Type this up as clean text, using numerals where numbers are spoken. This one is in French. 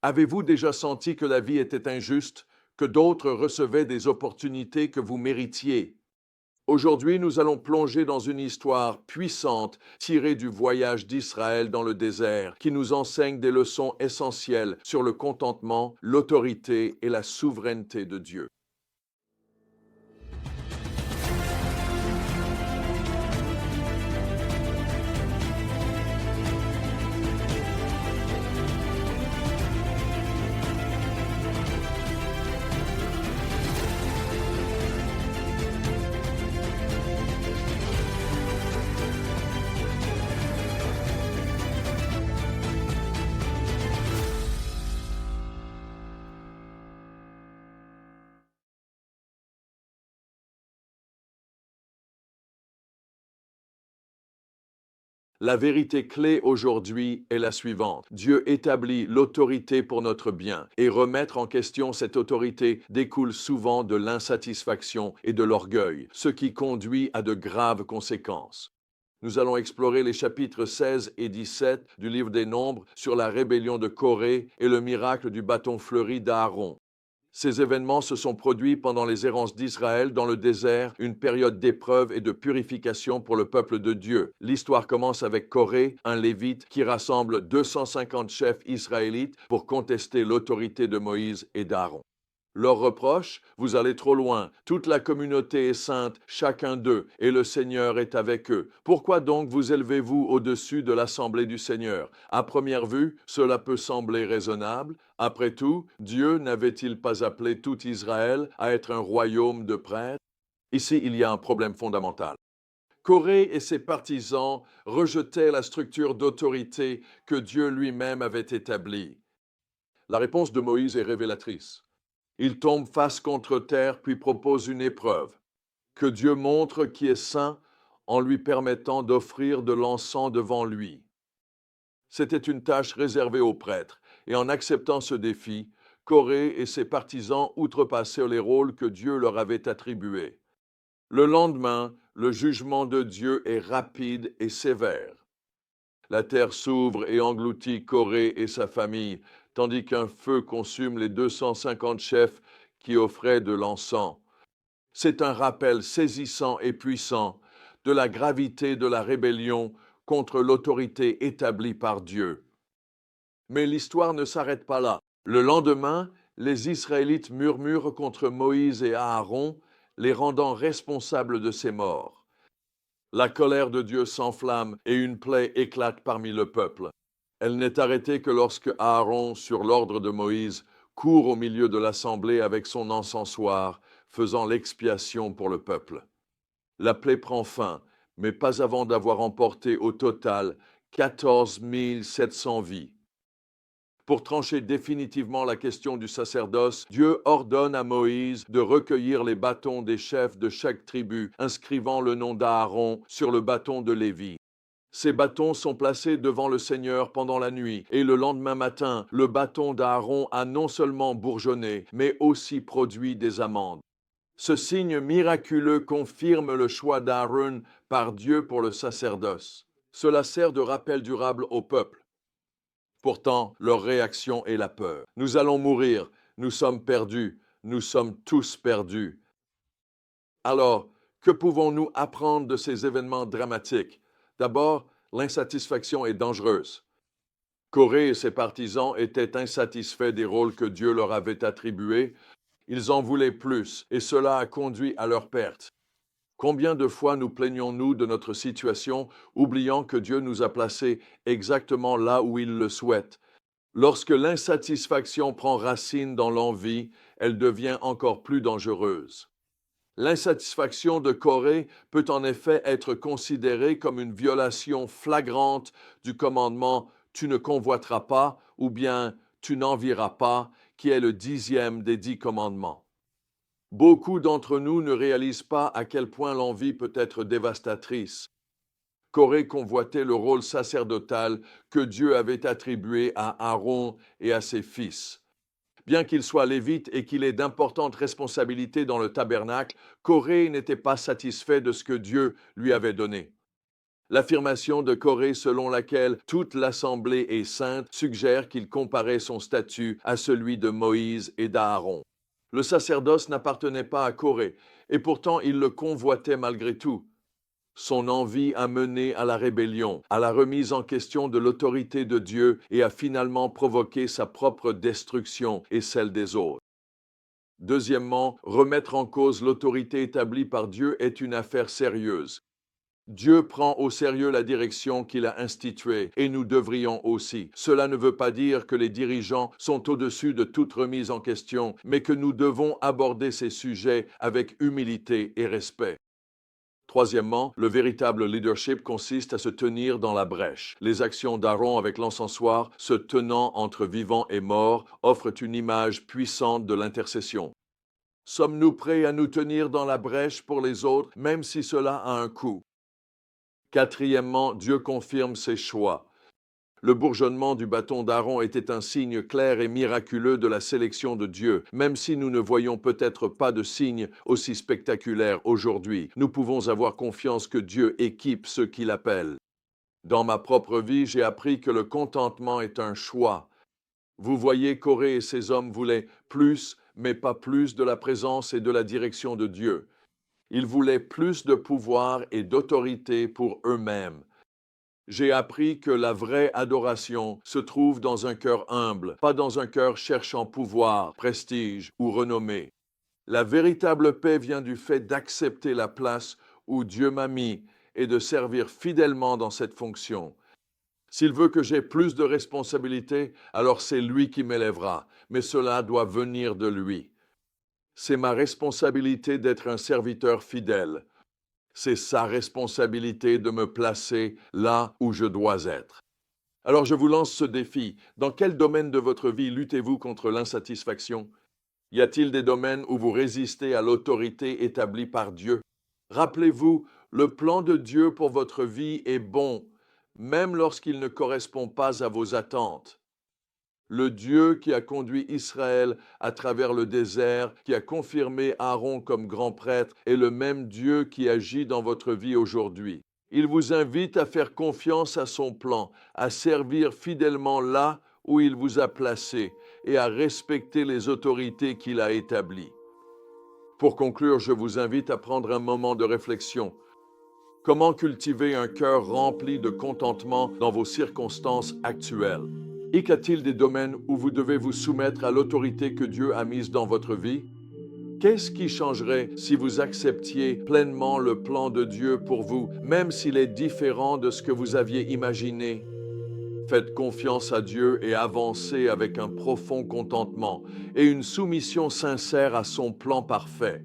Avez-vous déjà senti que la vie était injuste, que d'autres recevaient des opportunités que vous méritiez? Aujourd'hui, nous allons plonger dans une histoire puissante tirée du voyage d'Israël dans le désert, qui nous enseigne des leçons essentielles sur le contentement, l'autorité et la souveraineté de Dieu. La vérité clé aujourd'hui est la suivante. Dieu établit l'autorité pour notre bien, et remettre en question cette autorité découle souvent de l'insatisfaction et de l'orgueil, ce qui conduit à de graves conséquences. Nous allons explorer les chapitres 16 et 17 du livre des Nombres sur la rébellion de Corée et le miracle du bâton fleuri d'Aaron. Ces événements se sont produits pendant les errances d'Israël dans le désert, une période d'épreuve et de purification pour le peuple de Dieu. L'histoire commence avec Corée, un lévite qui rassemble 250 chefs israélites pour contester l'autorité de Moïse et d'Aaron. Leur reproche, vous allez trop loin, toute la communauté est sainte, chacun d'eux, et le Seigneur est avec eux. Pourquoi donc vous élevez-vous au-dessus de l'assemblée du Seigneur? À première vue, cela peut sembler raisonnable. Après tout, Dieu n'avait-il pas appelé tout Israël à être un royaume de prêtres? Ici, il y a un problème fondamental. Corée et ses partisans rejetaient la structure d'autorité que Dieu lui-même avait établie. La réponse de Moïse est révélatrice. Il tombe face contre terre puis propose une épreuve, que Dieu montre qui est saint en lui permettant d'offrir de l'encens devant lui. C'était une tâche réservée aux prêtres, et en acceptant ce défi, Corée et ses partisans outrepassèrent les rôles que Dieu leur avait attribués. Le lendemain, le jugement de Dieu est rapide et sévère. La terre s'ouvre et engloutit Corée et sa famille, tandis qu'un feu consume les 250 chefs qui offraient de l'encens. C'est un rappel saisissant et puissant de la gravité de la rébellion contre l'autorité établie par Dieu. Mais l'histoire ne s'arrête pas là. Le lendemain, les Israélites murmurent contre Moïse et Aaron, les rendant responsables de ces morts. La colère de Dieu s'enflamme et une plaie éclate parmi le peuple. Elle n'est arrêtée que lorsque Aaron, sur l'ordre de Moïse, court au milieu de l'assemblée avec son encensoir, faisant l'expiation pour le peuple. La plaie prend fin, mais pas avant d'avoir emporté au total 14 700 vies. Pour trancher définitivement la question du sacerdoce, Dieu ordonne à Moïse de recueillir les bâtons des chefs de chaque tribu, inscrivant le nom d'Aaron sur le bâton de Lévi. Ces bâtons sont placés devant le Seigneur pendant la nuit, et le lendemain matin, le bâton d'Aaron a non seulement bourgeonné, mais aussi produit des amandes. Ce signe miraculeux confirme le choix d'Aaron par Dieu pour le sacerdoce. Cela sert de rappel durable au peuple. Pourtant, leur réaction est la peur. Nous allons mourir, nous sommes perdus, nous sommes tous perdus. Alors, que pouvons-nous apprendre de ces événements dramatiques? D'abord, l'insatisfaction est dangereuse. Corée et ses partisans étaient insatisfaits des rôles que Dieu leur avait attribués. Ils en voulaient plus, et cela a conduit à leur perte. Combien de fois nous plaignons-nous de notre situation, oubliant que Dieu nous a placés exactement là où il le souhaite? Lorsque l'insatisfaction prend racine dans l'envie, elle devient encore plus dangereuse. L'insatisfaction de Corée peut en effet être considérée comme une violation flagrante du commandement Tu ne convoiteras pas ou bien Tu n'envieras pas, qui est le 10e des 10 commandements. Beaucoup d'entre nous ne réalisent pas à quel point l'envie peut être dévastatrice. Corée convoitait le rôle sacerdotal que Dieu avait attribué à Aaron et à ses fils. Bien qu'il soit lévite et qu'il ait d'importantes responsabilités dans le tabernacle, Corée n'était pas satisfait de ce que Dieu lui avait donné. L'affirmation de Corée selon laquelle toute l'assemblée est sainte suggère qu'il comparait son statut à celui de Moïse et d'Aaron. Le sacerdoce n'appartenait pas à Corée, et pourtant il le convoitait malgré tout. Son envie a mené à la rébellion, à la remise en question de l'autorité de Dieu et a finalement provoqué sa propre destruction et celle des autres. Deuxièmement, remettre en cause l'autorité établie par Dieu est une affaire sérieuse. Dieu prend au sérieux la direction qu'il a instituée, et nous devrions aussi. Cela ne veut pas dire que les dirigeants sont au-dessus de toute remise en question, mais que nous devons aborder ces sujets avec humilité et respect. Troisièmement, le véritable leadership consiste à se tenir dans la brèche. Les actions d'Aaron avec l'encensoir, se tenant entre vivants et morts, offrent une image puissante de l'intercession. Sommes-nous prêts à nous tenir dans la brèche pour les autres, même si cela a un coût? Quatrièmement, Dieu confirme ses choix. Le bourgeonnement du bâton d'Aaron était un signe clair et miraculeux de la sélection de Dieu. Même si nous ne voyons peut-être pas de signe aussi spectaculaire aujourd'hui, nous pouvons avoir confiance que Dieu équipe ceux qu'il appelle. Dans ma propre vie, j'ai appris que le contentement est un choix. Vous voyez, Corée et ses hommes voulaient plus, mais pas plus de la présence et de la direction de Dieu. Ils voulaient plus de pouvoir et d'autorité pour eux-mêmes. J'ai appris que la vraie adoration se trouve dans un cœur humble, pas dans un cœur cherchant pouvoir, prestige ou renommée. La véritable paix vient du fait d'accepter la place où Dieu m'a mis et de servir fidèlement dans cette fonction. S'il veut que j'aie plus de responsabilités, alors c'est lui qui m'élèvera, mais cela doit venir de lui. C'est ma responsabilité d'être un serviteur fidèle. C'est sa responsabilité de me placer là où je dois être. Alors je vous lance ce défi. Dans quel domaine de votre vie luttez-vous contre l'insatisfaction? Y a-t-il des domaines où vous résistez à l'autorité établie par Dieu? Rappelez-vous, le plan de Dieu pour votre vie est bon, même lorsqu'il ne correspond pas à vos attentes. Le Dieu qui a conduit Israël à travers le désert, qui a confirmé Aaron comme grand prêtre, est le même Dieu qui agit dans votre vie aujourd'hui. Il vous invite à faire confiance à son plan, à servir fidèlement là où il vous a placé et à respecter les autorités qu'il a établies. Pour conclure, je vous invite à prendre un moment de réflexion. Comment cultiver un cœur rempli de contentement dans vos circonstances actuelles? Y a-t-il des domaines où vous devez vous soumettre à l'autorité que Dieu a mise dans votre vie? Qu'est-ce qui changerait si vous acceptiez pleinement le plan de Dieu pour vous, même s'il est différent de ce que vous aviez imaginé? Faites confiance à Dieu et avancez avec un profond contentement et une soumission sincère à son plan parfait.